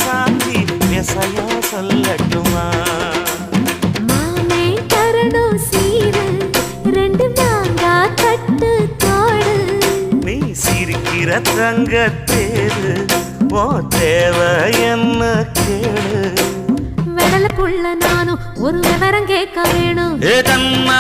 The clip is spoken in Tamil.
சாந்தி விசையா சொல்லட்டுமா? மாமே தரணும் சீரு ரெண்டு மாங்கா கட்டு தோடு. நீ சிரிக்கிற தங்க தேரு ஓ தேவை என்ன கேளு. வெடல புள்ள நானும் ஒரு விவரம் கேட்க வேணும். ஏ தன்ன